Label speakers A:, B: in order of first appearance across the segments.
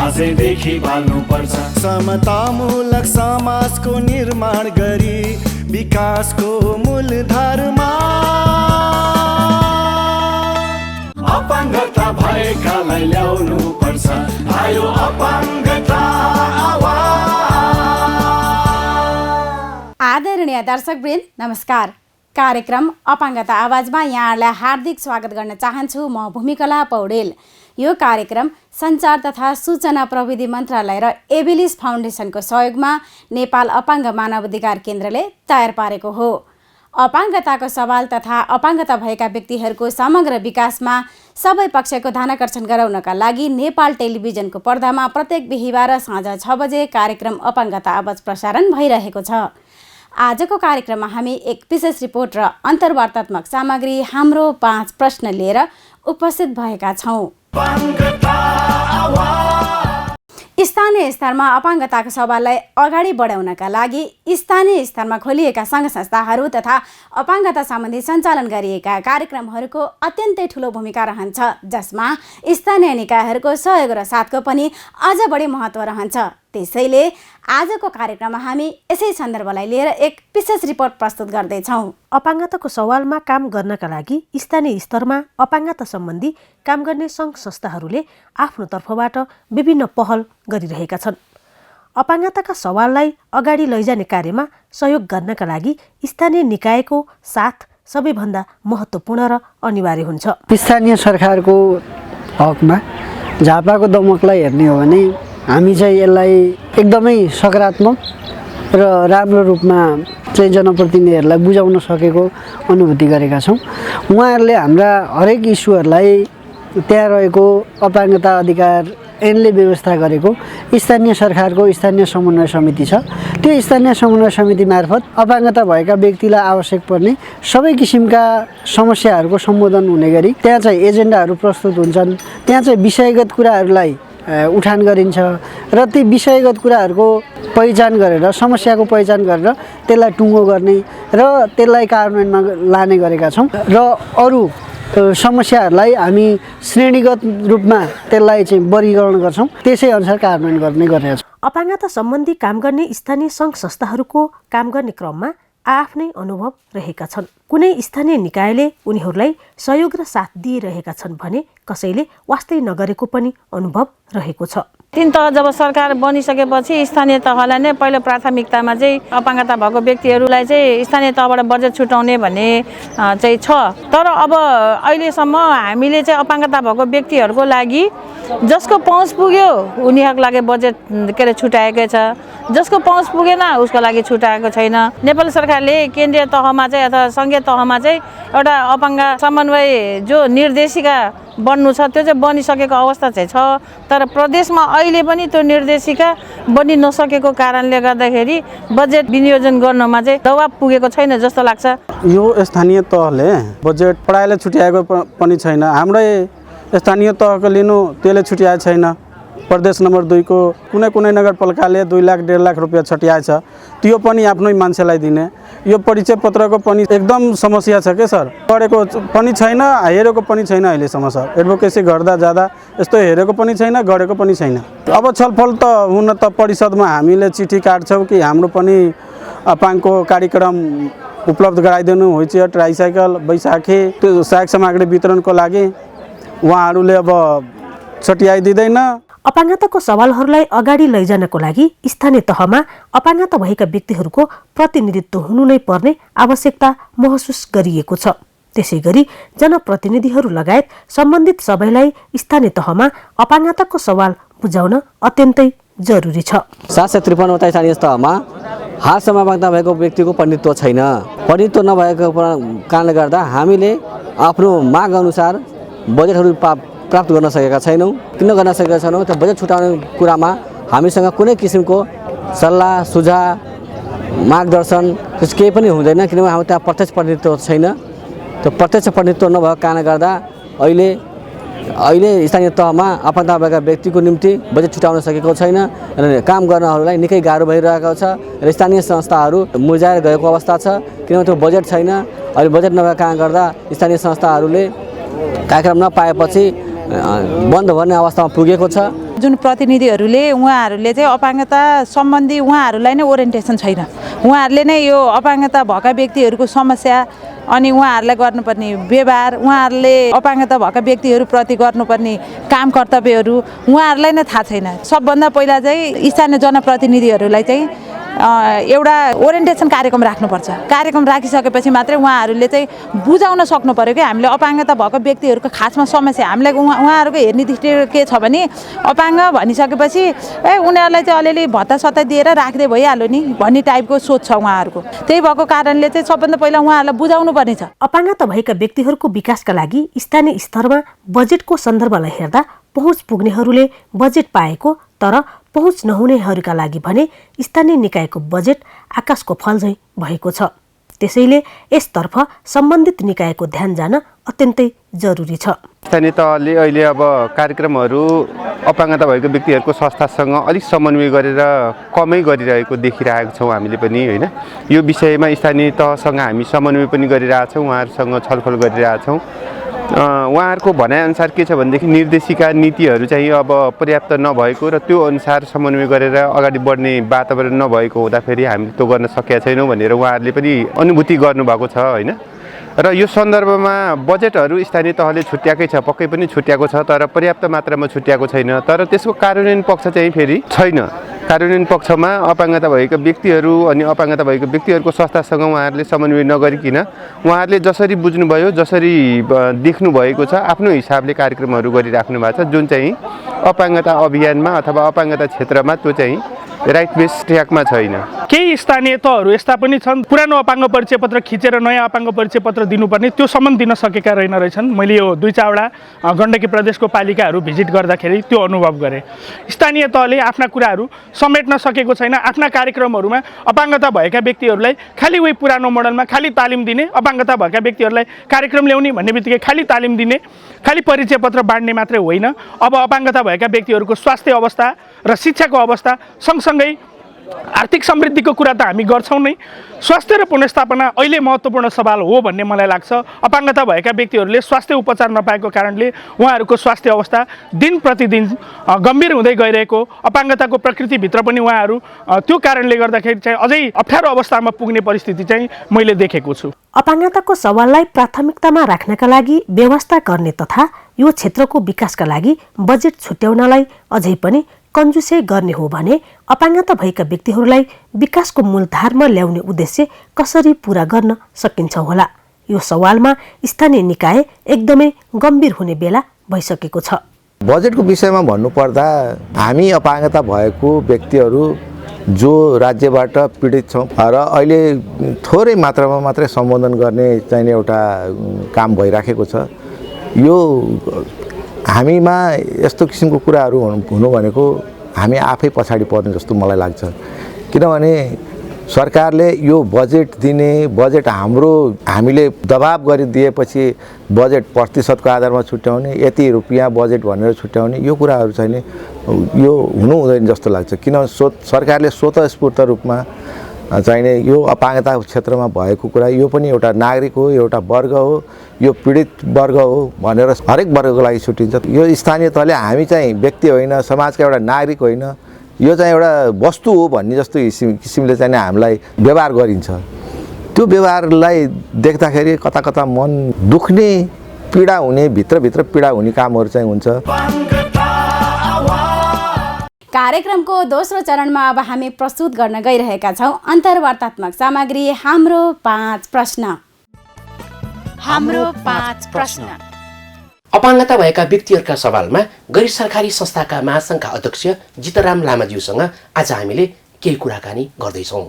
A: आजैदेखि बाल्नुपर्छ।
B: समतामूलक समाजको निर्माण गरी विकासको मूलधारमा
A: अपाङ्गता भएकालाई ल्याउनु पर्छ। आयो अपाङ्गता आवाज।
C: आदरणीय दर्शकवृन्द नमस्कार। कार्यक्रम अपाङ्गता आवाजमा यहाँहरूलाई हार्दिक स्वागत गर्न चाहन्छु। म भूमिकला पौडेल। यो कार्यक्रम सञ्चार तथा सूचना प्रविधि मन्त्रालय र एबिलिस फाउन्डेसनको सहयोगमा नेपाल अपाङ्ग मानवाधिकार केन्द्रले तयार पारेको हो। अपाङ्गताको सवाल तथा अपाङ्गता भएका व्यक्तिहरूको समग्र विकासमा सबै पक्षको ध्यानाकर्षण गराउनका लागि नेपाल टेलिभिजनको पर्दामा प्रत्येक बिहीबार साँझ 6 बजे कार्यक्रम अपाङ्गता आवाज प्रसारण भइरहेको छ। आजको कार्यक्रममा हामी एक विशेष रिपोर्ट र अन्तर्वार्तात्मक सामग्री हाम्रो 5 प्रश्न लिएर उपस्थित भएका छौँ। स्थानीय स्तरमा अपाङ्गताको सवाललाई अगाडि बढाउनका लागि स्थानीय स्तरमा खोलिएका सङ्घ संस्थाहरू तथा अपाङ्गता सम्बन्धी सञ्चालन गरिएका कार्यक्रमहरूको अत्यन्तै ठुलो भूमिका रहन्छ, जसमा स्थानीय निकायहरूको सहयोग र साथको पनि अझ बढी महत्त्व रहन्छ। त्यसैले आजको कार्यक्रममा हामी यसै सन्दर्भलाई लिएर एक विशेष रिपोर्ट प्रस्तुत गर्दैछौँ।
D: अपाङ्गताको सवालमा काम गर्नका लागि स्थानीय स्तरमा अपाङ्गता सम्बन्धी काम गर्ने सङ्घ संस्थाहरूले आफ्नो तर्फबाट विभिन्न पहल गरिरहेका छन्। अपाङ्गताका सवाललाई अगाडि लैजाने कार्यमा सहयोग गर्नका लागि स्थानीय निकायको साथ सबैभन्दा महत्त्वपूर्ण र अनिवार्य हुन्छ।
E: स्थानीय सरकारको हकमा झापाको दमकलाई हेर्ने हो भने हामी चाहिँ यसलाई एकदमै सकारात्मक र राम्रो रूपमा चाहिँ जनप्रतिनिधिहरूलाई बुझाउन सकेको अनुभूति गरेका छौँ। उहाँहरूले हाम्रा हरेक इस्युहरूलाई त्यहाँ रहेको अपाङ्गता अधिकार ऐनले व्यवस्था गरेको स्थानीय सरकारको स्थानीय समन्वय समिति छ। त्यो स्थानीय समन्वय समिति मार्फत अपाङ्गता भएका व्यक्तिलाई आवश्यक पर्ने सबै किसिमका समस्याहरूको सम्बोधन हुने गरी त्यहाँ चाहिँ एजेन्डाहरू प्रस्तुत हुन्छन्। त्यहाँ चाहिँ विषयगत कुराहरूलाई उठान गरिन्छ र ती विषयगत कुराहरूको पहिचान गरेर समस्याको पहिचान गरेर त्यसलाई टुङ्गो गर्ने र त्यसलाई कार्यान्वयनमा लाने गरेका छौँ र अरू समस्याहरूलाई हामी श्रेणीगत रूपमा त्यसलाई चाहिँ वर्गीकरण गर्छौँ, त्यसै अनुसार कार्यान्वयन गर्ने गरेका छौँ।
D: अपाङ्गता सम्बन्धी काम गर्ने स्थानीय सङ्घ संस्थाहरूको काम गर्ने क्रममा आफ्नै अनुभव रहेका छन्। कुनै स्थानीय निकायले उनीहरूलाई सहयोग र साथ दिइरहेका छन् भने कसैले वास्तै नगरेको पनि अनुभव रहेको छ।
F: 3 तह जब सरकार बनिसकेपछि स्थानीय तहलाई नै पहिलो प्राथमिकतामा चाहिँ अपाङ्गता भएको व्यक्तिहरूलाई चाहिँ स्थानीय तहबाट बजेट छुटाउने भन्ने चाहिँ छ। तर अब अहिलेसम्म हामीले चाहिँ अपाङ्गता भएको व्यक्तिहरूको लागि जसको पहुँच पुग्यो उनीहरूको लागि बजेट छुटाएकै छ, जसको पहुँच पुगेन उसको लागि छुटाएको छैन। नेपाल सरकारले केन्द्रीय तहमा चाहिँ अथवा सङ्घीय तहमा चाहिँ एउटा अपाङ्ग समन्वय जो निर्देशिका बन्नु छ त्यो चाहिँ बनिसकेको अवस्था चाहिँ छ। तर प्रदेशमा अहिले पनि त्यो निर्देशिका बनि नसकेको कारणले गर्दाखेरि बजेट विनियोजन गर्नमा चाहिँ दबाब पुगेको छैन जस्तो लाग्छ।
G: यो स्थानीय तहले बजेट पढाइले छुट्याएको पनि छैन। हाम्रै स्थानीय तहको लिनु त्यसले छुट्याएको छैन। प्रदेश नम्बर 2 को कुनै नगरपालिकाले 2 लाख 1.5 लाख रुपियाँ छुट्याएछ, त्यो पनि आफ्नै मान्छेलाई दिने। यो परिचय पत्रको पनि एकदम समस्या छ के सर, पढेको पनि छैन, हेरेको पनि छैन। अहिलेसम्म सर एडभोकेसी गर्दा जाँदा यस्तो हेरेको पनि छैन, गरेको पनि छैन। अब छलफल त हुन त परिषदमा हामीले चिठी काट्छौँ कि हाम्रो पनि अपाङ्गको कार्यक्रम उपलब्ध गराइदिनु, व्हीलचेयर, ट्राइसाइकल, बैशाखी, त्यो सहायक सामग्री वितरणको लागि उहाँहरूले अब छुट्याइदिँदैन।
D: अपाङ्गताको सवालहरूलाई अगाडि लैजानको लागि स्थानीय तहमा अपाङ्गता भएका व्यक्तिहरूको प्रतिनिधित्व हुनु नै पर्ने आवश्यकता महसुस गरिएको छ। त्यसै गरी जनप्रतिनिधिहरू लगायत सम्बन्धित सबैलाई स्थानीय तहमा अपाङ्गताको सवाल बुझाउन अत्यन्तै जरुरी छ।
H: 753 वटा स्थानीय तहमा हालसम्म अपाङ्गता भएको व्यक्तिको प्रतिनिधित्व छैन। प्रतिनिधित्व नभएको कारणले गर्दा हामीले आफ्नो माग अनुसार बजेटहरू प्राप्त गर्न सकेका छैनौँ। किन गर्न सकेका छैनौँ? त्यो बजेट छुटाउने कुरामा हामीसँग कुनै किसिमको सल्लाह सुझाव मार्गदर्शन त्यस केही पनि हुँदैन, किनभने हाम्रो त्यहाँ प्रत्यक्ष प्रतिनिधित्व छैन। त्यो प्रत्यक्ष प्रतिनिधित्व नभएको कारणले गर्दा अहिले स्थानीय तहमा अपाङ्गता भएका व्यक्तिको निम्ति बजेट छुटाउन सकेको छैन र काम गर्नहरूलाई निकै गाह्रो भइरहेको छ र स्थानीय संस्थाहरू मुर्झाएर गएको अवस्था छ, किनभने त्यो बजेट छैन। अहिले बजेट नभएको कारणले गर्दा स्थानीय संस्थाहरूले कार्यक्रम नपाएपछि बन्द भन्ने अवस्थामा पुगेको छ।
F: जुन प्रतिनिधिहरूले उहाँहरूले चाहिँ अपाङ्गता सम्बन्धी उहाँहरूलाई नै ओरिएन्टेसन छैन। उहाँहरूले नै यो अपाङ्गता भएका व्यक्तिहरूको समस्या अनि उहाँहरूलाई गर्नुपर्ने व्यवहार, उहाँहरूले अपाङ्गता भएका व्यक्तिहरूप्रति गर्नुपर्ने काम कर्तव्यहरू उहाँहरूलाई नै थाहा छैन। सबभन्दा पहिला चाहिँ स्थानीय जनप्रतिनिधिहरूलाई चाहिँ एउटा ओरिएन्टेसन कार्यक्रम राख्नुपर्छ। कार्यक्रम राखिसकेपछि मात्रै उहाँहरूले चाहिँ बुझाउन सक्नु पर्यो कि हामीले अपाङ्गता भएको व्यक्तिहरूको खासमा समस्या हामीलाई उहाँहरूको हेर्ने दृष्टि के छ भने अपाङ्ग भनिसकेपछि उनीहरूलाई चाहिँ अलिअलि भत्ता दिएर राख्दै भइहाल्यो नि भन्ने टाइपको सोच छ उहाँहरूको। त्यही भएको कारणले चाहिँ सबभन्दा पहिला उहाँहरूलाई बुझाउनु पर्ने छ।
D: अपाङ्गता भएका व्यक्तिहरूको विकासका लागि स्थानीय स्तरमा बजेटको सन्दर्भलाई हेर्दा पहुँच पुग्नेहरूले बजेट पाएको तर पहुँच नहुनेहरूका लागि भने स्थानीय निकायको बजेट आकाशको फल झैँ भएको छ। त्यसैले यसतर्फ सम्बन्धित निकायको ध्यान जान अत्यन्तै जरुरी छ।
I: स्थानीय तहले अहिले अब कार्यक्रमहरू अपाङ्गता भएको व्यक्तिहरूको संस्थासँग अलिक समन्वय गरेर कमै गरिरहेको देखिरहेको छौँ हामीले पनि होइन। यो विषयमा स्थानीय तहसँग हामी समन्वय पनि गरिरहेछौँ, उहाँहरूसँग छलफल गरिरहेछौँ। उहाँहरूको भनाइअनुसार के छ भनेदेखि निर्देशिका नीतिहरू चाहिँ अब पर्याप्त नभएको र त्यो अनुसार समन्वय गरेर अगाडि बढ्ने वातावरण नभएको हुँदाखेरि हामीले त्यो गर्न सकेका छैनौँ भनेर उहाँहरूले पनि अनुभूति गर्नुभएको छ होइन। र यो सन्दर्भमा बजेटहरू स्थानीय तहले छुट्याएकै छ, पक्कै पनि छुट्याएको छ, तर पर्याप्त मात्रामा छुट्याएको छैन। तर त्यसको कार्यान्वयन पक्ष चाहिँ फेरि छैन। कार्यान्वयन पक्षमा अपाङ्गता भएका व्यक्तिहरू अनि अपाङ्गता भएको व्यक्तिहरूको संस्थासँग उहाँहरूले समन्वय नगरिकन उहाँहरूले जसरी बुझ्नुभयो, जसरी देख्नु भएको छ आफ्नो हिसाबले कार्यक्रमहरू गरिराख्नु भएको छ, जुन चाहिँ अपाङ्गता अभियानमा अथवा अपाङ्गता क्षेत्रमा त्यो चाहिँ राइट बेस ट्र्याकमा छैन।
J: केही स्थानीय तहहरू यस्ता पनि छन् पुरानो अपाङ्ग परिचय पत्र खिचेर नयाँ अपाङ्ग परिचय पत्र दिनुपर्ने त्यो सम्म दिन सकेका रहेनन्। मैले यो 2-4वटा गण्डकी प्रदेशको पालिकाहरू भिजिट गर्दाखेरि त्यो अनुभव गरेँ। स्थानीय तहले आफ्ना कुराहरू समेट्न सकेको छैन। आफ्ना कार्यक्रमहरूमा अपाङ्गता भएका व्यक्तिहरूलाई खालि उही पुरानो मोडलमा खालि तालिम दिने, अपाङ्गता भएका व्यक्तिहरूलाई कार्यक्रम ल्याउने भन्ने बित्तिकै खालि तालिम दिने, खालि परिचय पत्र बाँड्ने मात्रै होइन। अब अपाङ्गता भएका व्यक्तिहरूको स्वास्थ्य अवस्था र शिक्षाको अवस्था सँगसँगै आर्थिक समृद्धिको कुरा त हामी गर्छौँ नै, स्वास्थ्य र पुनर्स्थापना अहिले महत्त्वपूर्ण सवाल हो भन्ने मलाई लाग्छ। अपाङ्गता भएका व्यक्तिहरूले स्वास्थ्य उपचार नपाएको कारणले उहाँहरूको स्वास्थ्य अवस्था दिन प्रतिदिन गम्भीर हुँदै गइरहेको, अपाङ्गताको प्रकृतिभित्र पनि उहाँहरू त्यो कारणले गर्दाखेरि चाहिँ अझै अप्ठ्यारो अवस्थामा पुग्ने परिस्थिति चाहिँ मैले देखेको छु।
D: अपाङ्गताको सवाललाई प्राथमिकतामा राख्नका लागि व्यवस्था गर्ने तथा यो क्षेत्रको विकासका लागि बजेट छुट्याउनलाई अझै पनि कन्जुसै गर्ने हो भने अपाङ्गता भएका व्यक्तिहरूलाई विकासको मूलधारमा ल्याउने उद्देश्य कसरी पूरा गर्न सकिन्छ होला? यो सवालमा स्थानीय निकाय एकदमै गम्भीर हुने बेला भइसकेको छ।
K: बजेटको विषयमा भन्नुपर्दा हामी अपाङ्गता भएको व्यक्तिहरू जो राज्यबाट पीडित छौँ र अहिले थोरै मात्रामा मात्रै सम्बोधन गर्ने चाहिने एउटा काम भइराखेको छ। यो हामीमा यस्तो किसिमको कुराहरू हुनु भनेको हामी आफै पछाडि पर्ने जस्तो मलाई लाग्छ। किनभने सरकारले यो बजेट दिने, बजेट हामीले दबाब गरिदिएपछि बजेट प्रतिशतको आधारमा छुट्याउने, यति रुपियाँ बजेट भनेर छुट्याउने, यो कुराहरू चाहिँ यो हुनु हुँदैन जस्तो लाग्छ। किनभने सरकारले स्वतःस्फूर्त रूपमा चाहिने यो अपाङ्गता क्षेत्रमा भएको कुरा यो पनि एउटा नागरिक हो, एउटा वर्ग हो, यो पीडित वर्ग हो भनेर हरेक वर्गको लागि छुट्टिन्छ। यो स्थानीय तहले हामी चाहिँ व्यक्ति होइन, समाजका एउटा नागरिक होइन, यो चाहिँ एउटा वस्तु हो भन्ने जस्तो किसिमले चाहिँ हामीलाई व्यवहार गरिन्छ। त्यो व्यवहारलाई देख्दाखेरि कता कता मन दुख्ने, पीडा हुने, भित्रभित्र पीडा हुने कामहरू चाहिँ हुन्छ।
C: कार्यक्रमको दोस्रो चरणमा अब हामी प्रस्तुत गर्न गइरहेका छौँ अन्तर्वार्तात्मक सामग्री हाम्रो 5 प्रश्न। हाम्रो 5 प्रश्न।
L: अपाङ्गता भएका व्यक्तिहरूका सवालमा गैर सरकारी संस्थाका महासङ्घका अध्यक्ष जितराम लामाज्यूसँग आज हामीले केही कुराकानी गर्दैछौँ।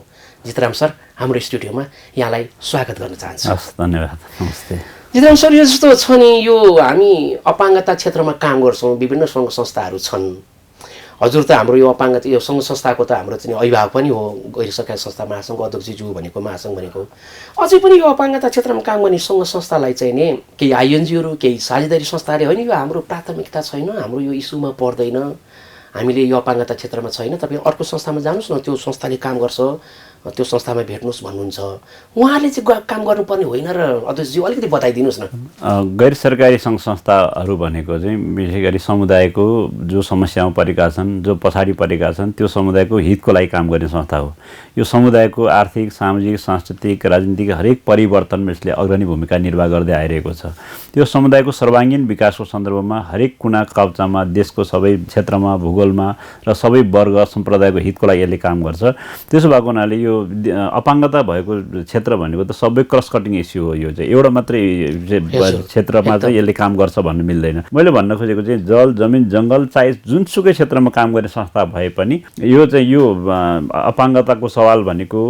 L: जितराम सर, हाम्रो स्टुडियोमा यहाँलाई स्वागत गर्न चाहन्छु।
M: धन्यवाद, नमस्ते।
L: जितराम सर, यो जस्तो छ नि, यो हामी अपाङ्गता क्षेत्रमा काम गर्छौँ, विभिन्न सङ्घ संस्थाहरू छन्। हजुर त हाम्रो यो अपाङ्गता यो सङ्घ संस्थाको त हाम्रो चाहिँ अभिभावक पनि हो, गैर सरकारी संस्था महासङ्घको अध्यक्षज्यू भनेको, महासङ्घ भनेको। अझै पनि यो अपाङ्गता क्षेत्रमा काम गर्ने सङ्घ संस्थालाई चाहिँ नि केही आइएनजिओहरू, केही साझेदारी संस्थाले होइन यो हाम्रो प्राथमिकता छैन, हाम्रो यो इस्युमा पर्दैन, हामीले यो अपाङ्गता क्षेत्रमा छैन, तपाईँ अर्को संस्थामा जानुहोस् न, त्यो संस्थाले काम गर्छ, त्यो संस्थामा भेट्नुहोस् भन्नुहुन्छ। उहाँले चाहिँ काम गर्नुपर्ने होइन र अध्यक्षज्यू अलिकति बताइदिनुहोस् न।
M: गैर सरकारी सङ्घ संस्थाहरू भनेको चाहिँ विशेष गरी समुदायको जो समस्यामा परेका छन्, जो पछाडि परेका छन्, त्यो समुदायको हितको लागि काम गर्ने संस्था हो। यो समुदायको आर्थिक, सामाजिक, सांस्कृतिक, राजनीतिक हरेक परिवर्तनमा यसले अग्रणी भूमिका निर्वाह गर्दै आइरहेको छ। त्यो समुदायको सर्वाङ्गीण विकासको सन्दर्भमा हरेक कुना काप्चामा, देशको सबै क्षेत्रमा, भूगोलमा र सबै वर्ग सम्प्रदायको हितको लागि यसले काम गर्छ। त्यसो भएको हुनाले यो अपाङ्गता भएको क्षेत्र भनेको त सबै क्रस कटिङ इस्यु हो। यो चाहिँ एउटा मात्रै क्षेत्रमा चाहिँ यसले काम गर्छ भन्नु मिल्दैन। मैले भन्न खोजेको चाहिँ जल, जमिन, जङ्गल, चाहे जुनसुकै क्षेत्रमा काम गर्ने संस्था भए पनि यो चाहिँ यो अपाङ्गताको सवाल भनेको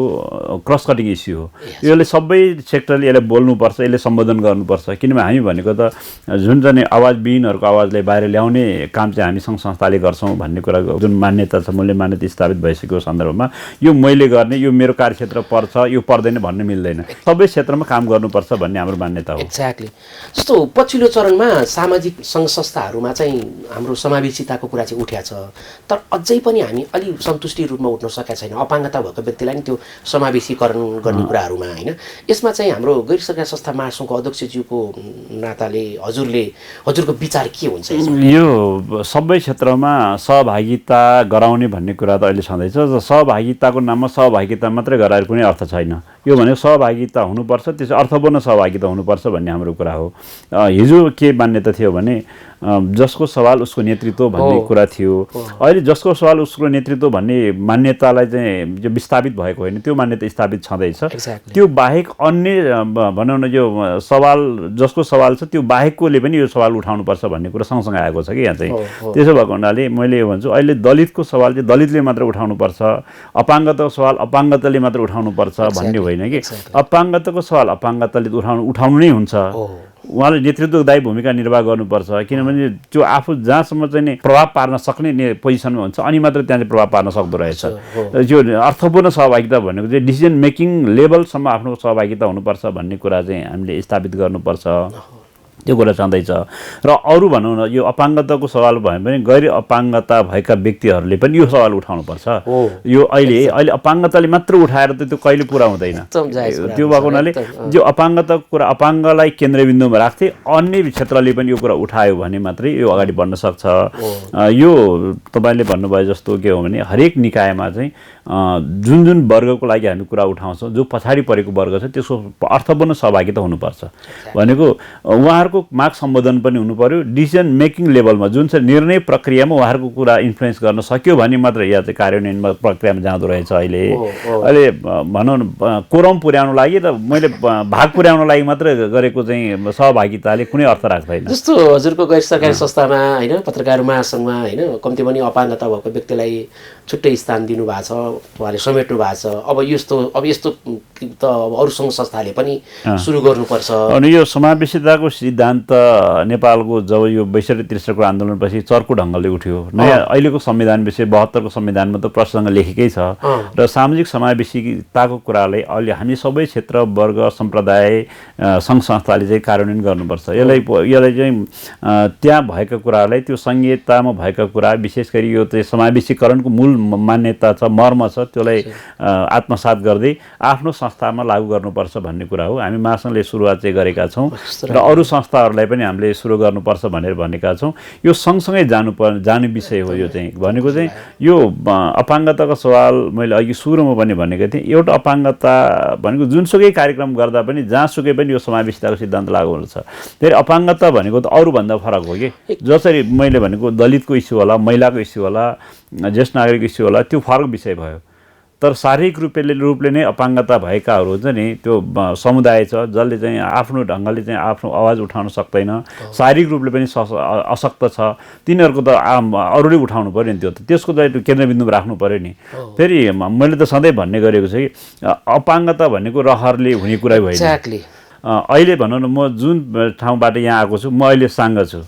M: क्रस कटिङ इस्यु हो। यसले सबै सेक्टरले यसलाई बोल्नुपर्छ, यसले सम्बोधन गर्नुपर्छ। किनभने हामी भनेको त जुन चाहिँ आवाजविहीनहरूको आवाजलाई बाहिर ल्याउने काम चाहिँ हामी सङ्घ संस्थाले गर्छौँ भन्ने कुराको जुन मान्यता छ, मूल्य मान्यता स्थापित भइसकेको सन्दर्भमा यो मैले गर्ने, यो मेरो कार्यक्षेत्र पर्छ, यो पर्दैन भन्ने मिल्दैन। सबै क्षेत्रमा काम गर्नुपर्छ भन्ने हाम्रो मान्यता हो।
L: एक्ज्याक्टली। जस्तो पछिल्लो चरणमा सामाजिक सङ्घ संस्थाहरूमा चाहिँ हाम्रो समावेशिताको कुरा चाहिँ उठ्या छ, तर अझै पनि हामी अलि सन्तुष्टि रूपमा उठ्न सकेका छैन अपाङ्गता भएको व्यक्तिलाई नि त्यो समावेशीकरण गर्ने कुराहरूमा, होइन? यसमा चाहिँ हाम्रो गैर सरकारी संस्था महासङ्घको अध्यक्षज्यूको नाताले हजुरको विचार के हुन्छ?
M: यो सबै क्षेत्रमा सहभागिता गराउने भन्ने कुरा त अहिले छँदैछ। सहभागिताको नाममा सहभागिता मात्रै गराएर कुनै अर्थ छैन। यो भनेको सहभागिता हुनुपर्छ, त्यसो अर्थपूर्ण सहभागिता हुनुपर्छ भन्ने हाम्रो कुरा हो। हिजो के मान्यता थियो भने जसको सवाल उसको नेतृत्व भन्ने कुरा थियो। अहिले जसको सवाल उसको नेतृत्व भन्ने मान्यतालाई चाहिँ जो विस्थापित भएको होइन, त्यो मान्यता स्थापित छँदैछ। त्यो बाहेक अन्य भनौँ न यो सवाल, जसको सवाल छ त्यो बाहेककोले पनि यो सवाल उठाउनुपर्छ भन्ने कुरा सँगसँगै आएको छ कि यहाँ चाहिँ। त्यसो भएको हुनाले मैले यो भन्छु अहिले दलितको सवाल चाहिँ दलितले मात्र उठाउनुपर्छ, अपाङ्गताको सवाल अपाङ्गताले मात्र उठाउनुपर्छ भन्ने होइन कि अपाङ्गताको सवाल अपाङ्गताले उठाउनु नै हुन्छ। उहाँले नेतृत्वदायी भूमिका निर्वाह गर्नुपर्छ, किनभने त्यो आफू जहाँसम्म चाहिँ प्रभाव पार्न सक्ने पोजिसनमा हुन्छ अनि मात्र त्यहाँ चाहिँ प्रभाव पार्न सक्दो रहेछ। यो अर्थपूर्ण सहभागिता भनेको चाहिँ डिसिजन मेकिङ लेभलसम्म आफ्नो सहभागिता हुनुपर्छ भन्ने कुरा चाहिँ हामीले स्थापित गर्नुपर्छ। त्यो कुरा छँदैछ। र अरू भनौँ न यो अपाङ्गताको सवाल भयो भने गैर अपाङ्गता भएका व्यक्तिहरूले पनि यो सवाल उठाउनुपर्छ। यो अहिले अपाङ्गताले मात्र उठाएर त त्यो कहिले पुरा हुँदैन। त्यो भएको हुनाले जो अपाङ्गताको कुरा अपाङ्गलाई केन्द्रबिन्दुमा राख्थे अन्य क्षेत्रले पनि यो कुरा उठायो भने मात्रै यो अगाडि बढ्न सक्छ। यो तपाईँले भन्नुभयो जस्तो के हो भने हरेक निकायमा चाहिँ जुन जुन वर्गको लागि हामी कुरा उठाउँछौँ, जो पछाडि परेको वर्ग छ त्यसको अर्थपूर्ण सहभागिता हुनुपर्छ भनेको उहाँहरूको माग सम्बोधन पनि हुनु पर्यो। डिसिजन मेकिङ लेभलमा जुन चाहिँ निर्णय प्रक्रियामा उहाँहरूको कुरा इन्फ्लुएन्स गर्न सक्यो भने मात्र यहाँ चाहिँ कार्यान्वयनमा प्रक्रियामा जाँदो रहेछ। अहिले भनौँ न कोरम पुर्याउनु लागि र मैले भाग पुर्याउनु लागि मात्र गरेको चाहिँ सहभागिताले कुनै अर्थ राख्दैन।
L: जस्तो हजुरको गैर सरकारी संस्थामा होइन, पत्रकार महासङ्घमा होइन, कम्ती पनि अपाङ्गता भएको व्यक्तिलाई छुट्टै स्थान दिनुभएको छ, उहाँले समेट्नु भएको छ। अब यस्तो त अरू सङ्घ संस्थाले पनि सुरु गर्नुपर्छ।
M: अनि यो समावेशिताको सिद्धान्त नेपालको जब यो 62-63को आन्दोलनपछि चर्को ढङ्गले उठ्यो। नयाँ अहिलेको संविधान विषय 72को संविधानमा त प्रश्न लेखेकै छ र सामाजिक समावेशिताको कुरालाई अहिले हामी सबै क्षेत्र, वर्ग, सम्प्रदाय, सङ्घ संस्थाले चाहिँ कार्यान्वयन गर्नुपर्छ। यसलाई चाहिँ त्यहाँ भएका कुराहरूलाई त्यो सङ्घीयतामा भएका कुरा विशेष गरी यो चाहिँ समावेशीकरणको मूल मान्यता छ, मर्म छ, त्यसलाई आत्मसात गर्दै आफ्नो संस्थामा लागू गर्नुपर्छ भन्ने कुरा हो। हामी महासङ्घले सुरुवात चाहिँ गरेका छौँ र अरू संस्थाहरूलाई पनि हामीले सुरु गर्नुपर्छ भनेर भनेका छौँ। यो सँगसँगै जाने विषय हो। यो चाहिँ भनेको चाहिँ यो अपाङ्गताको सवाल मैले अघि सुरुमा पनि भनेको थिएँ। एउटा अपाङ्गता भनेको जुनसुकै कार्यक्रम गर्दा पनि जहाँसुकै पनि यो समावेशिताको सिद्धान्त लागू हुन्छ। फेरि अपाङ्गता भनेको त अरूभन्दा फरक हो कि जसरी मैले भनेको दलितको इस्यु होला, महिलाको इस्यु होला, ज्येष्ठ नागरिक इस्यु होला, त्यो फरक विषय भयो। तर शारीरिक रूपले नै अपाङ्गता भएकाहरू चाहिँ नि त्यो समुदाय छ जसले चाहिँ आफ्नो ढङ्गले चाहिँ आफ्नो आवाज उठाउन सक्दैन, शारीरिक रूपले पनि अशक्त छ, तिनीहरूको त अरूले उठाउनु पऱ्यो नि। त्यो त त्यसको चाहिँ केन्द्रबिन्दुमा राख्नु पऱ्यो नि। फेरि मैले त सधैँ भन्ने गरेको छु कि अपाङ्गता भनेको रहरले हुने कुरै होइन। अहिले भनौँ न म जुन ठाउँबाट यहाँ आएको छु, म अहिले साङ्ग छु,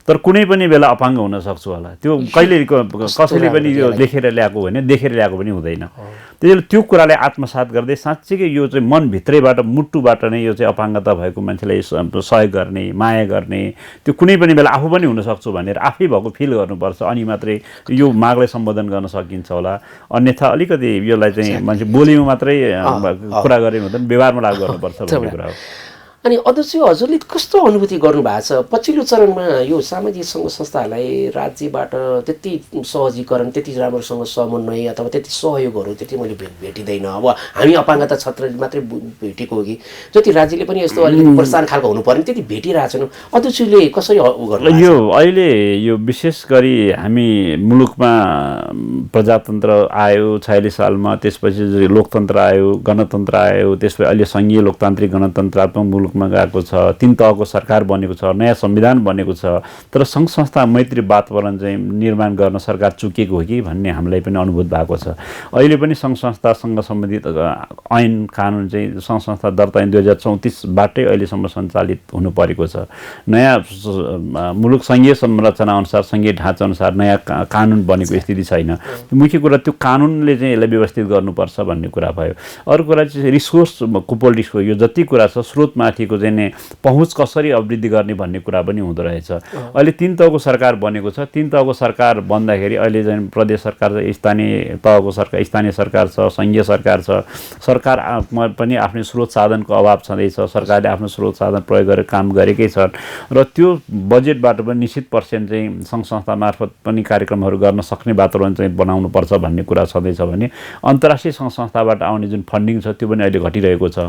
M: तर कुनै पनि बेला अपाङ्ग हुन सक्छु होला, त्यो कहिले कसैले पनि यो लेखेर ल्याएको होइन, देखेर ल्याएको पनि हुँदैन। त्यसैले त्यो कुरालाई आत्मसात गर्दै साँच्चीकै यो चाहिँ मनभित्रैबाट मुटुबाट नै यो चाहिँ अपाङ्गता भएको मान्छेलाई सहयोग गर्ने, माया गर्ने, त्यो कुनै पनि बेला आफू पनि हुनसक्छु भनेर आफै भएको फिल गर्नुपर्छ, अनि मात्रै यो मागलाई सम्बोधन गर्न सकिन्छ होला। अन्यथा अलिकति यसलाई चाहिँ मान्छे बोलीमा मात्रै कुरा गरे हुँदैन, व्यवहारमा लागू गर्नुपर्छ भन्ने कुरा हो।
L: अनि अध्यक्ष हजुरले कस्तो अनुभूति गर्नुभएको छ पछिल्लो चरणमा यो सामाजिक सङ्घ संस्थाहरूलाई राज्यबाट त्यति सहजीकरण, त्यति राम्रोसँग समन्वय अथवा त्यति सहयोगहरू त्यति मैले भेटिँदैन। अब हामी अपाङ्गता क्षेत्र मात्रै भेटेको हो कि जति राज्यले पनि यस्तो अलिकति प्रोत्साहन खालको हुनुपर्ने त्यति भेटिरहेको छैन। अध्यक्षले कसरी गर्नु?
M: यो अहिले यो विशेष गरी हामी मुलुकमा प्रजातन्त्र आयो 46 सालमा, त्यसपछि लोकतन्त्र आयो, गणतन्त्र आयो, त्यसपछि अहिले सङ्घीय लोकतान्त्रिक गणतन्त्रात्मक मुलुक मा गएको छ, 3 तहको सरकार बनेको छ, नयाँ संविधान बनेको छ। तर सङ्घ संस्था मैत्री वातावरण चाहिँ निर्माण गर्न सरकार चुकेको हो कि भन्ने हामीलाई पनि अनुभूत भएको छ। अहिले पनि सङ्घ संस्थासँग सम्बन्धित ऐन कानुन चाहिँ सङ्घ संस्था दर्ता ऐन 2034 बाटै अहिलेसम्म सञ्चालित हुनु परेको छ। नयाँ मुलुक सङ्घीय संरचना अनुसार, सङ्घीय ढाँचा अनुसार नयाँ कानुन बनेको स्थिति छैन। मुख्य कुरा त्यो कानुनले चाहिँ यसलाई व्यवस्थित गर्नुपर्छ भन्ने कुरा भयो। अरू कुरा चाहिँ रिसोर्स कुपोलिटिक्सको यो जति कुरा छ स्रोतमा को चाहिँ पहुँच कसरी अभिवृद्धि गर्ने भन्ने कुरा पनि हुँदो रहेछ। अहिले 3 तहको सरकार बनेको छ। 3 तहको सरकार बन्दाखेरि अहिले चाहिँ प्रदेश सरकार छ, स्थानीय तहको सरकार, स्थानीय सरकार छ, सङ्घीय सरकार छ। सरकारमा पनि आफ्नो स्रोत साधनको अभाव छँदैछ। सरकारले आफ्नो स्रोत साधन प्रयोग गरेर काम गरेकै छन् र त्यो बजेटबाट पनि निश्चित पर्सेन्ट चाहिँ सङ्घ संस्था मार्फत पनि कार्यक्रमहरू गर्न सक्ने वातावरण चाहिँ बनाउनुपर्छ भन्ने कुरा छँदैछ भने अन्तर्राष्ट्रिय सङ्घ संस्थाबाट आउने जुन फन्डिङ छ त्यो पनि अहिले घटिरहेको छ।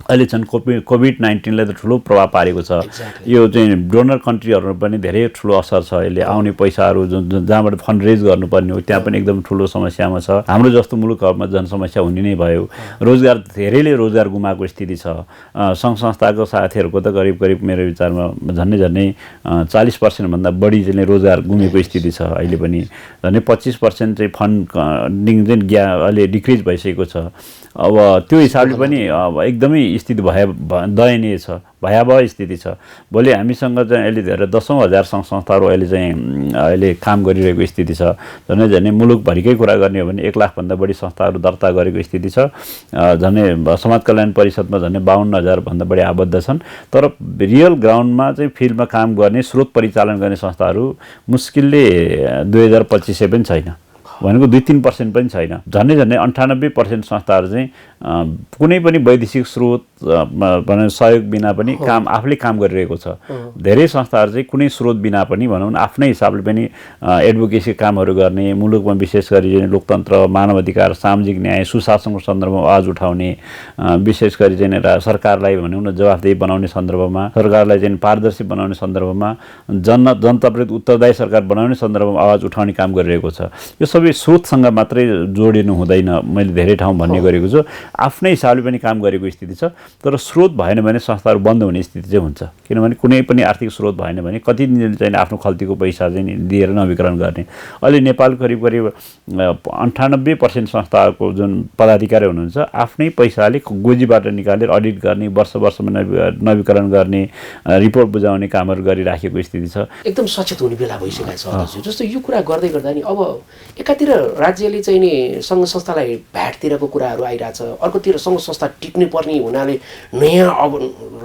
M: अहिले छन् कोभिड-19ले त ठुलो प्रभाव पारेको छ। यो चाहिँ डोनर कन्ट्रीहरू पनि धेरै ठुलो असर छ। यसले आउने पैसाहरू जुन जहाँबाट फन्ड रेज गर्नुपर्ने हो त्यहाँ पनि एकदम ठुलो समस्यामा छ। हाम्रो जस्तो मुलुकहरूमा जनसमस्या हुने नै भयो। रोजगार धेरैले रोजगार गुमाएको स्थिति छ। सङ्घ संस्थाको साथीहरूको त करिब मेरो विचारमा झन्डै 40% भन्दा बढी चाहिँ रोजगार गुमेको स्थिति छ। अहिले पनि झन्डै 25% चाहिँ फन्डिङ चाहिँ अहिले डिक्रिज भइसकेको छ। अब त्यो हिसाबले पनि अब एकदमै स्थिति दयनीय छ, भयावह स्थिति छ। भोलि हामीसँग चाहिँ अहिले धेरै 10,000 सङ्घ संस्थाहरू अहिले काम गरिरहेको स्थिति छ। झन्डै मुलुकभरिकै कुरा गर्ने हो भने 1 लाख भन्दा बढी संस्थाहरू दर्ता गरेको स्थिति छ। झन्डै समाज कल्याण परिषदमा झन्डै 52,000 भन्दा बढी आबद्ध छन्। तर रियल ग्राउन्डमा चाहिँ फिल्डमा काम गर्ने, स्रोत परिचालन गर्ने संस्थाहरू मुस्किलले 2025 पनि छैन, भनेको 2-3% पनि छैन। झन्डै 98% संस्थाहरू चाहिँ कुनै पनि वैदेशिक स्रोत सहयोग बिना पनि आफूले काम गरिरहेको छ। धेरै संस्थाहरू चाहिँ कुनै स्रोत बिना पनि भनौँ न आफ्नै हिसाबले पनि एडभोकेसी कामहरू गर्ने, मुलुकमा विशेष गरी लोकतन्त्र, मानवाधिकार, सामाजिक न्याय, सुशासनको सन्दर्भमा आवाज उठाउने, विशेष गरी चाहिँ सरकारलाई भनौँ न जवाफदेही बनाउने सन्दर्भमा, सरकारलाई चाहिँ पारदर्शी बनाउने सन्दर्भमा, जनताप्रति उत्तरदायी सरकार बनाउने सन्दर्भमा आवाज उठाउने काम गरिरहेको छ। यो सबै स्रोतसँग मात्रै जोडिनु हुँदैन, मैले धेरै ठाउँ भन्ने गरेको छु। आफ्नै हिसाबले पनि काम गरेको स्थिति छ। तर स्रोत भएन भने संस्थाहरू बन्द हुने स्थिति चाहिँ हुन्छ। किनभने कुनै पनि आर्थिक स्रोत भएन भने कति दिनले चाहिँ आफ्नो खल्तीको पैसा चाहिँ दिएर नवीकरण गर्ने। अहिले नेपाल करिब 98% संस्थाहरूको जुन पदाधिकारी हुनुहुन्छ आफ्नै पैसाले गोजीबाट निकालेर अडिट गर्ने, वर्षमा नवीकरण गर्ने, रिपोर्ट बुझाउने कामहरू गरिराखेको स्थिति छ।
L: एकदम सचेत हुने बेला भइसकेको छ। जस्तो यो कुरा गर्दै गर्दा नि अब एकातिर राज्यले चाहिँ नि सङ्घ संस्थालाई भ्याटतिरको कुराहरू आइरहेछ, अर्कोतिर सङ्घ संस्था टिक्नु पर्ने हुनाले नयाँ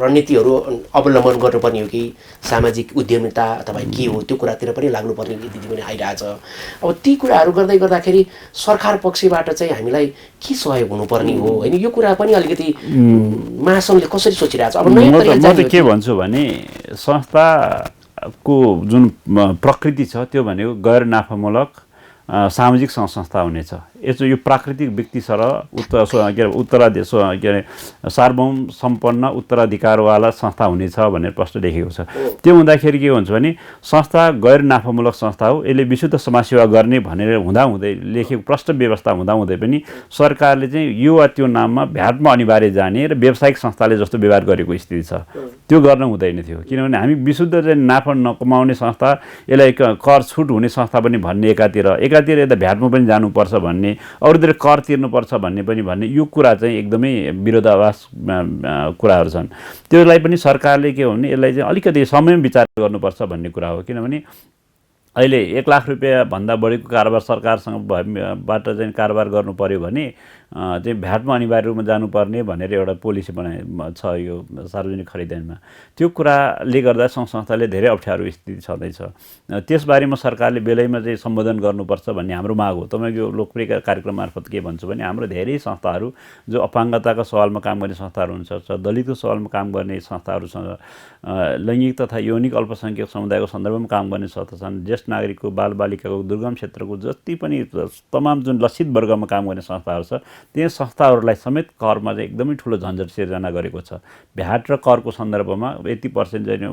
L: रणनीतिहरू अवलम्बन गर्नुपर्ने हो कि सामाजिक उद्यमिता अथवा के हो त्यो कुरातिर पनि लाग्नुपर्ने स्थिति पनि आइरहेछ। अब ती कुराहरू गर्दै गर्दाखेरि सरकार पक्षबाट चाहिँ हामीलाई के सहयोग हुनुपर्ने हो होइन, यो कुरा पनि अलिकति महासङ्घले कसरी सोचिरहेछ? अब
M: म त के भन्छु भने संस्थाको जुन प्रकृति छ त्यो भनेको गैर नाफामूलक सामाजिक सङ्घ संस्था हुनेछ। यो प्राकृतिक व्यक्ति सरह उत्तरादेश सार्वभौम सम्पन्न उत्तराधिकारवाला संस्था हुनेछ भनेर प्रश्न लेखेको छ। त्यो हुँदाखेरि के हुन्छ भने संस्था गैर नाफामूलक संस्था हो, यसले विशुद्ध समाजसेवा गर्ने भनेर हुँदाहुँदै लेखेको प्रश्न व्यवस्था हुँदाहुँदै पनि सरकारले चाहिँ यो वा त्यो नाममा भ्याटमा अनिवार्य जाने र व्यावसायिक संस्थाले जस्तो व्यवहार गरेको स्थिति छ। त्यो गर्न हुँदैन थियो, किनभने हामी विशुद्ध चाहिँ नाफा नकमाउने संस्था, यसलाई कर छुट हुने संस्था पनि भन्ने एकातिर यता भ्याटमा पनि जानुपर्छ भन्ने भन्ने, अरूतिर कर तिर्नुपर्छ भन्ने यो कुरा चाहिँ एकदमै विरोधाभास कुराहरू छन्। त्यसलाई पनि सरकारले के हो भने यसलाई चाहिँ अलिकति समयमा विचार गर्नुपर्छ भन्ने कुरा हो। किनभने अहिले 1 लाख रुपियाँ भन्दा बढीको कारोबार सरकारसँग बाट चाहिँ कारोबार गर्नु पर्यो भने चाहिँ भ्याटमा अनिवार्य रूपमा जानुपर्ने भनेर एउटा पोलिसी छ यो सार्वजनिक खरिदमा। त्यो कुराले गर्दा सङ्घ संस्थाले धेरै अप्ठ्यारो स्थिति छँदैछ। त्यसबारेमा सरकारले बेलैमा चाहिँ सम्बोधन गर्नुपर्छ भन्ने हाम्रो माग हो। तपाईँको लोकप्रिय कार्यक्रम मार्फत के भन्छु भने हाम्रो धेरै संस्थाहरू जो अपाङ्गताको सवालमा काम गर्ने संस्थाहरू हुनुहुन्छ, दलितको सवालमा काम गर्ने संस्थाहरूसँग, लैङ्गिक तथा यौनिक अल्पसङ्ख्यक समुदायको सन्दर्भमा काम गर्ने संस्था छन्, ज्येष्ठ नागरिकको, बालबालिकाको, दुर्गम क्षेत्रको जति पनि तमाम जुन लक्षित वर्गमा काम गर्ने संस्थाहरू छ त्यस संस्थाहरूलाई समेत करमा चाहिँ एकदमै ठुलो झन्झट सिर्जना गरेको छ। भ्याट र करको सन्दर्भमा यति % चाहिँ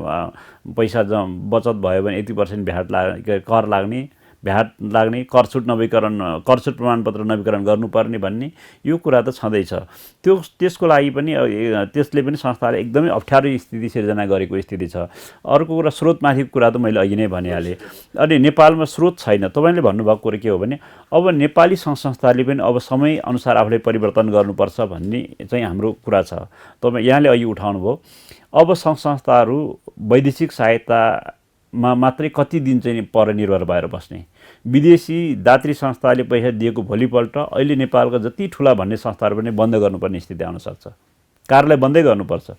M: पैसा बचत भयो भने यति % कर लाग्ने, भ्याट लाग्ने, करछुट प्रमाणपत्र नवीकरण गर्नुपर्ने भन्ने यो कुरा त छँदैछ। त्यसको लागि पनि त्यसले पनि संस्थाले एकदमै अप्ठ्यारो स्थिति सिर्जना गरेको स्थिति छ। अर्को कुरा स्रोतमाथिको कुरा त मैले अघि नै भनिहालेँ। अनि नेपालमा स्रोत छैन। तपाईँले भन्नुभएको कुरो के हो भने अब नेपाली सङ्घ संस्थाले पनि अब समय अनुसार आफूले परिवर्तन गर्नुपर्छ भन्ने चाहिँ हाम्रो कुरा छ। यहाँले अघि उठाउनु भयो। अब सङ्घ संस्थाहरू वैदेशिक सहायतामा मात्रै कति दिन चाहिँ पर निर्भर भएर बस्ने। विदेशी दात्री संस्थाले पैसा दिएको भोलिपल्ट अहिले नेपालका जति ठुला भन्ने संस्थाहरू पनि बन्द गर्नुपर्ने स्थिति आउन सक्छ। कार्यालय बन्दै गर्नुपर्छ।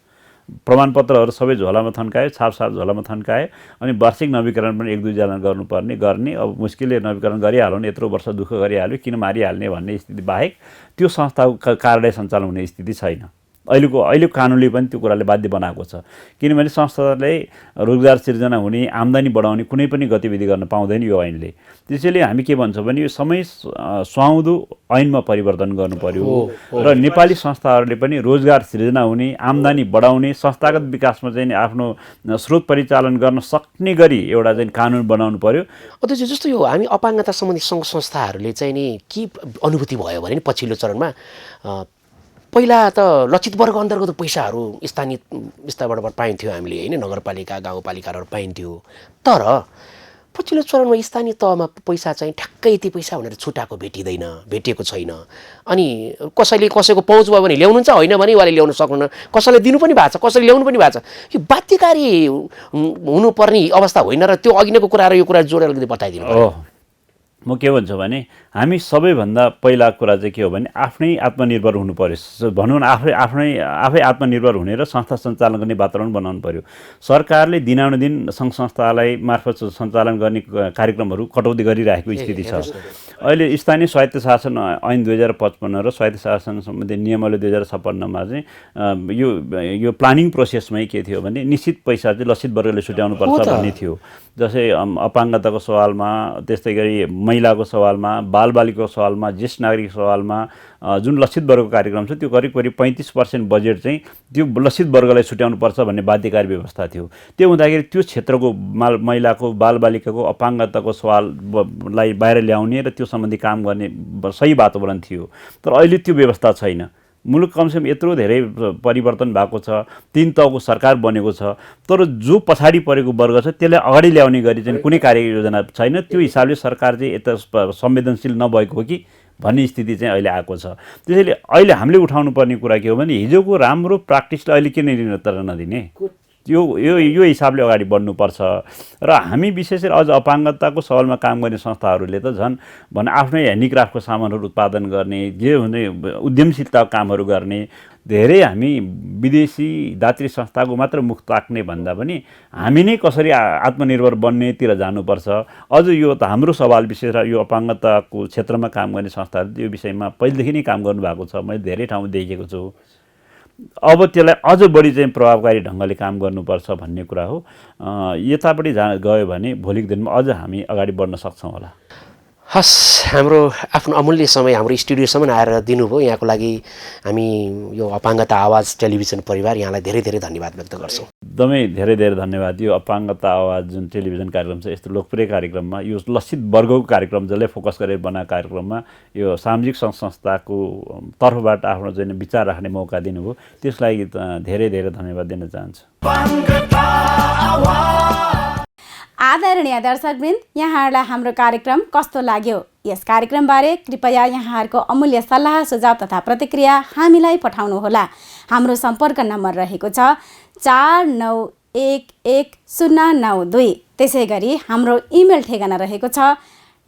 M: प्रमाणपत्रहरू सबै झोलामा थन्कायो, छाप झोलामा थन्कायो, अनि वार्षिक नवीकरण पनि 1-2 जना गर्ने। अब मुस्किलले नवीकरण गरिहाल्यो भने यत्रो वर्ष दुःख गरिहाल्यो, किन मारिहाल्ने भन्ने स्थिति बाहेक त्यो संस्थाको कार्यालय सञ्चालन हुने स्थिति छैन। अहिलेको कानुनले पनि त्यो कुराले बाध्य बनाएको छ। किनभने संस्थाले रोजगार सिर्जना हुने, आम्दानी बढाउने कुनै पनि गतिविधि गर्न पाउँदैन यो ऐनले। त्यसैले हामी के भन्छौँ भने यो समय सुहाउँदो ऐनमा परिवर्तन गर्नु पर्यो र नेपाली संस्थाहरूले पनि रोजगार सिर्जना हुने, आम्दानी बढाउने, संस्थागत विकासमा चाहिँ आफ्नो स्रोत परिचालन गर्न सक्ने गरी एउटा चाहिँ कानुन बनाउनु पर्यो।
L: अध्यक्ष, जस्तो यो हामी अपाङ्गता सम्बन्धी सङ्घ संस्थाहरूले चाहिँ नि के अनुभूति भयो भने पछिल्लो चरणमा पहिला त लक्षित वर्ग अन्तर्गत पैसाहरू स्थानीय स्तरबाट पाइन्थ्यो हामीले होइन, नगरपालिका गाउँपालिकाबाट पाइन्थ्यो। तर पछिल्लो चरणमा स्थानीय तहमा पैसा चाहिँ ठ्याक्कै यति पैसा भनेर छुट्याएको भेटिएको छैन। अनि कसैले कसैको पहुँच भयो भने ल्याउनुहुन्छ, होइन भने उहाँले ल्याउन सक्नुहुन्न, कसैले दिनु पनि भएको छ, कसैले ल्याउनु पनि भएको छ। यो बाध्यकारी हुनुपर्ने अवस्था होइन र त्यो अघि नैको कुरा र यो कुरा जोडेर अलिकति बताइदिनु पर्यो।
M: म के भन्छु भने हामी सबैभन्दा पहिला कुरा चाहिँ के हो भने आफ्नै आत्मनिर्भर हुनु पर्यो। भनौँ न आफै आत्मनिर्भर हुने र संस्था सञ्चालन गर्ने वातावरण बनाउनु पर्यो। सरकारले दिनानुदिन सङ्घ संस्थालाई मार्फत सञ्चालन गर्ने कार्यक्रमहरू कटौती गरिरहेको स्थिति छ। अहिले स्थानीय स्वायत्त शासन ऐन 2055 र स्वायत्त शासन सम्बन्धी नियमावली 2056मा चाहिँ यो प्लानिङ प्रोसेसमै के थियो भने निश्चित पैसा चाहिँ लक्षित वर्गले छुट्याउनुपर्छ भन्ने थियो। जस्तै अपाङ्गताको सवालमा, त्यस्तै गरी महिलाको सवालमा, बालबालिकाको सवालमा, ज्येष्ठ नागरिक सवालमा जुन लक्षित वर्गको कार्यक्रम छ त्यो करिब 35% बजेट चाहिँ त्यो लक्षित वर्गलाई छुट्याउनुपर्छ भन्ने बाध्यकारी व्यवस्था थियो। त्यो हुँदाखेरि त्यो क्षेत्रको महिलाको, बालबालिकाको, अपाङ्गताको सवाललाई बाहिर ल्याउने र त्यो सम्बन्धी काम गर्ने सही वातावरण थियो। तर अहिले त्यो व्यवस्था छैन। मुलुक कमसेकम यत्रो धेरै परिवर्तन भएको छ, 3 तहको सरकार बनेको छ, तर जो पछाडि परेको वर्ग छ त्यसलाई अगाडि ल्याउने गरी चाहिँ कुनै कार्ययोजना छैन। त्यो हिसाबले सरकार चाहिँ यता संवेदनशील नभएको हो कि भन्ने स्थिति चाहिँ अहिले आएको छ। त्यसैले अहिले हामीले उठाउनु पर्ने कुरा के हो भने हिजोको राम्रो प्र्याक्टिसलाई अहिले किन निरन्तर नदिने, यो हिसाबले अगाडि बढ्नुपर्छ। र हामी विशेष गरी अझ अपाङ्गताको सवालमा काम गर्ने संस्थाहरूले त झन् आफ्नै ह्यान्डिक्राफ्टको सामानहरू उत्पादन गर्ने, जे हुने उद्यमशीलताको कामहरू गर्ने, धेरै हामी विदेशी दात्री संस्थाको मात्र मुख ताक्ने भन्दा पनि हामी नै कसरी आत्मनिर्भर बन्नेतिर जानुपर्छ। अझ यो त हाम्रो सवाल विशेष यो अपाङ्गताको क्षेत्रमा काम गर्ने संस्थाहरू यो विषयमा पहिलेदेखि नै काम गर्नुभएको छ, मैले धेरै ठाउँ देखेको छु। अब त्यसलाई अझ बढी चाहिँ प्रभावकारी ढङ्गले काम गर्नुपर्छ भन्ने कुरा हो। यतापट्टि गयो भने भोलिको दिनमा अझ हामी अगाडि बढ्न सक्छौँ होला।
L: हस्, हाम्रो आफ्नो अमूल्य समय हाम्रो स्टुडियोसम्म आएर दिनुभयो। यहाँको लागि हामी यो अपाङ्गता आवाज टेलिभिजन परिवार यहाँलाई धेरै धेरै धन्यवाद व्यक्त गर्छौँ।
M: एकदमै धेरै धेरै धन्यवाद। यो अपाङ्गता आवाज जुन टेलिभिजन कार्यक्रम छ, यस्तो लोकप्रिय कार्यक्रममा यो लक्षित वर्गको कार्यक्रम जसले फोकस गरेर बनाएको कार्यक्रममा यो सामाजिक सङ्घ संस्थाको तर्फबाट आफ्नो चाहिँ विचार राख्ने मौका दिनुभयो, त्यसलाई धेरै धेरै धन्यवाद दिन चाहन्छु।
C: आदरणीय दर्शकवृन्द, यहाँहरूलाई हाम्रो कार्यक्रम कस्तो लाग्यो यस कार्यक्रमबारे कृपया यहाँहरूको अमूल्य सल्लाह सुझाव तथा प्रतिक्रिया हामीलाई पठाउनुहोला। हाम्रो सम्पर्क नम्बर रहेको छ 49111092। त्यसै गरी हाम्रो इमेल ठेगाना रहेको छ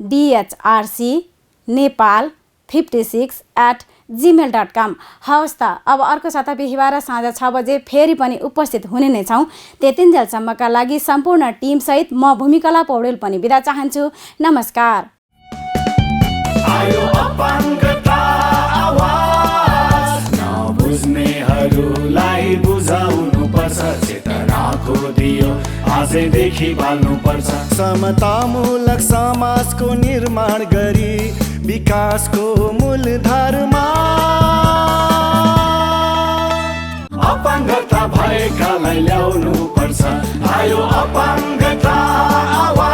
C: dhrcnepal56@gmail.com। हवस् त, अब अर्को साता बिहिबार साँझ 6 बजे फेरि पनि उपस्थित हुने नै छौँ। त्यतिन्जेलसम्मका लागि सम्पूर्ण टिमसहित म भूमिकला पौडेल पनि बिदा चाहन्छु। नमस्कार।
A: आयो अपाङ्गता आवाज, नबुझ्नेहरूलाई बुझाउनु पर्छ, चेतनाको दियो आजैदेखि बाल्नु पर्छ।
B: समतामूलक समाजको निर्माण गरी विकासको मूलधारमा
A: अपाङ्गता भएकालाई ल्याउनु पर्छ। आयो अपाङ्गता आवाज।